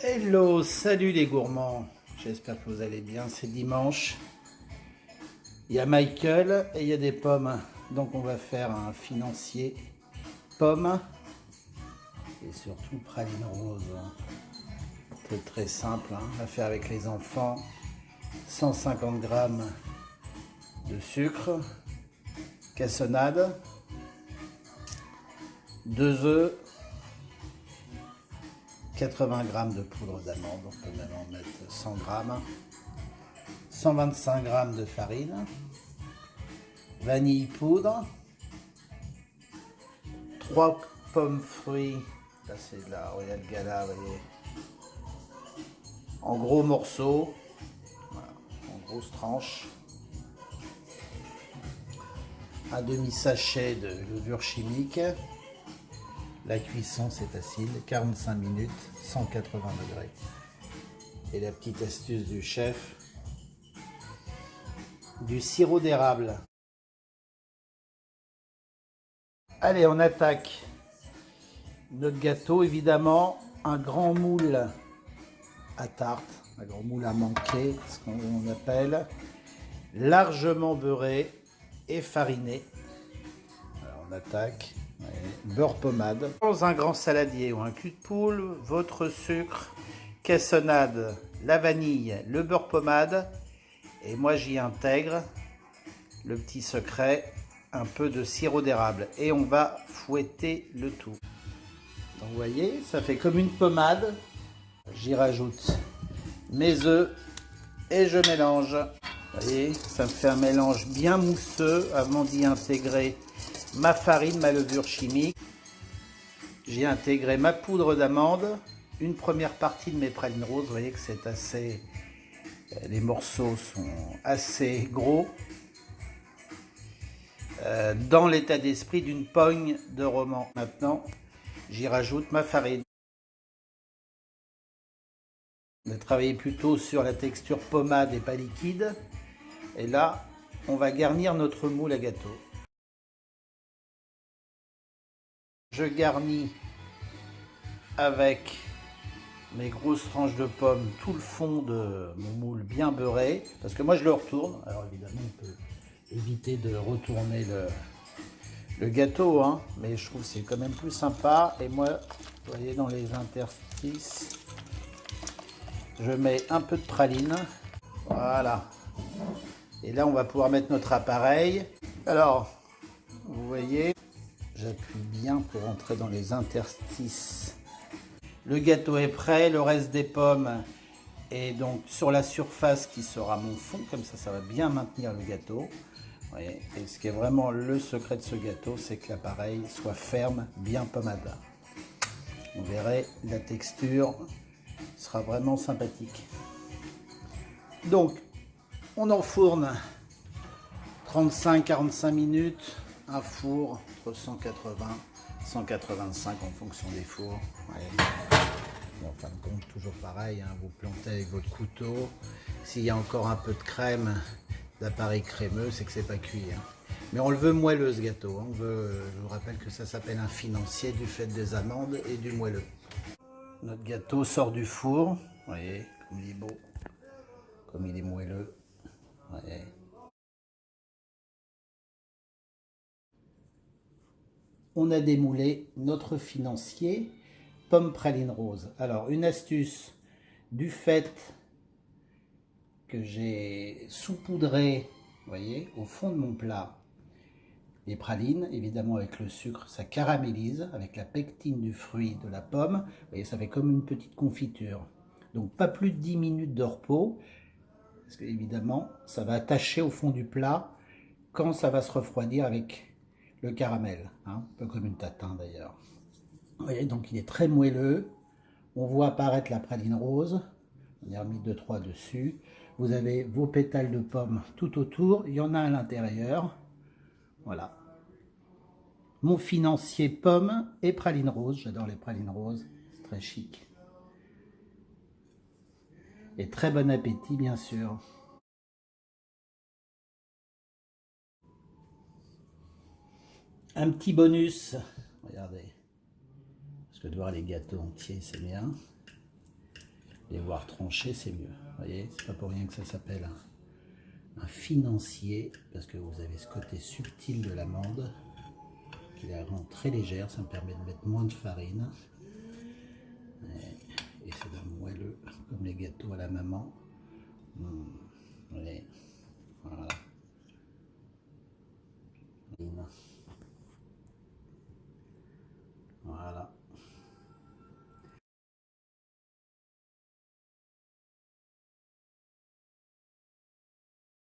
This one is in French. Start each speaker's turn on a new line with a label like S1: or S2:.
S1: Hello, salut les gourmands, j'espère que vous allez bien, c'est dimanche. Il y a Michael et il y a des pommes, donc on va faire un financier pommes et surtout praline rose. C'est très simple à faire avec les enfants. 150 g de sucre, cassonade, 2 œufs, 80 g de poudre d'amande, on peut même en mettre 100 g, 125 g de farine, vanille poudre, 3 pommes fruits, là c'est de la Royal Gala, vous voyez, en gros morceaux, voilà, en grosses tranches, un demi-sachet de levure chimique. La cuisson c'est facile, 45 minutes, 180 degrés. Et la petite astuce du chef, du sirop d'érable. Allez, on attaque notre gâteau, évidemment, un grand moule à tarte, un grand moule à manquer, ce qu'on appelle, largement beurré et fariné. Alors on attaque, ouais. Beurre pommade. Dans un grand saladier ou un cul de poule, votre sucre, cassonade, la vanille, le beurre pommade, et moi j'y intègre le petit secret, un peu de sirop d'érable, et on va fouetter le tout. Donc vous voyez, ça fait comme une pommade. J'y rajoute mes œufs et je mélange. Vous voyez, ça me fait un mélange bien mousseux avant d'y intégrer ma farine, ma levure chimique. J'ai intégré ma poudre d'amande, une première partie de mes pralines roses. Vous voyez que c'est assez... Les morceaux sont assez gros. Dans l'état d'esprit d'une pogne de roman. Maintenant, j'y rajoute ma farine. On a travaillé plutôt sur la texture pommade et pas liquide. Et là, on va garnir notre moule à gâteau. Je garnis avec mes grosses tranches de pommes tout le fond de mon moule bien beurré. Parce que moi, je le retourne. Alors évidemment, on peut éviter de retourner le gâteau, hein, mais je trouve que c'est quand même plus sympa. Et moi, vous voyez, dans les interstices, je mets un peu de praline. Voilà. Et là, on va pouvoir mettre notre appareil. Alors, vous voyez, j'appuie bien pour entrer dans les interstices. Le gâteau est prêt, le reste des pommes est donc sur la surface qui sera mon fond. Comme ça va bien maintenir le gâteau. Et ce qui est vraiment le secret de ce gâteau, c'est que l'appareil soit ferme, bien pommade. Vous verrez, la texture sera vraiment sympathique. Donc, on enfourne 35-45 minutes, un four entre 180 et 185 en fonction des fours. Ouais. Bon, en fin de compte, toujours pareil, hein, vous plantez avec votre couteau. S'il y a encore un peu de crème, d'appareil crémeux, c'est que c'est pas cuit. Hein. Mais on le veut moelleux ce gâteau. Hein. Je vous rappelle que ça s'appelle un financier du fait des amandes et du moelleux. Notre gâteau sort du four. Vous voyez, comme il est beau, comme il est moelleux. Ouais. On a démoulé notre financier pomme praline rose. Alors, une astuce, du fait que j'ai saupoudré, vous voyez, au fond de mon plat, les pralines, évidemment avec le sucre, ça caramélise, avec la pectine du fruit de la pomme, vous voyez, ça fait comme une petite confiture. Donc pas plus de 10 minutes de repos, parce que évidemment, ça va attacher au fond du plat quand ça va se refroidir avec le caramel, hein, un peu comme une tatin d'ailleurs. Vous voyez, donc il est très moelleux. On voit apparaître la praline rose. On y a remis 2-3 dessus. Vous avez vos pétales de pommes tout autour. Il y en a à l'intérieur. Voilà. Mon financier pomme et praline rose. J'adore les pralines roses. C'est très chic. Et très bon appétit, bien sûr. Un petit bonus. Regardez. Parce que de voir les gâteaux entiers, c'est bien. Les voir trancher, c'est mieux. Vous voyez, c'est pas pour rien que ça s'appelle un financier, parce que vous avez ce côté subtil de l'amande qui la rend très légère. Ça me permet de mettre moins de farine. Et c'est d'un moelleux, comme les gâteaux à la maman.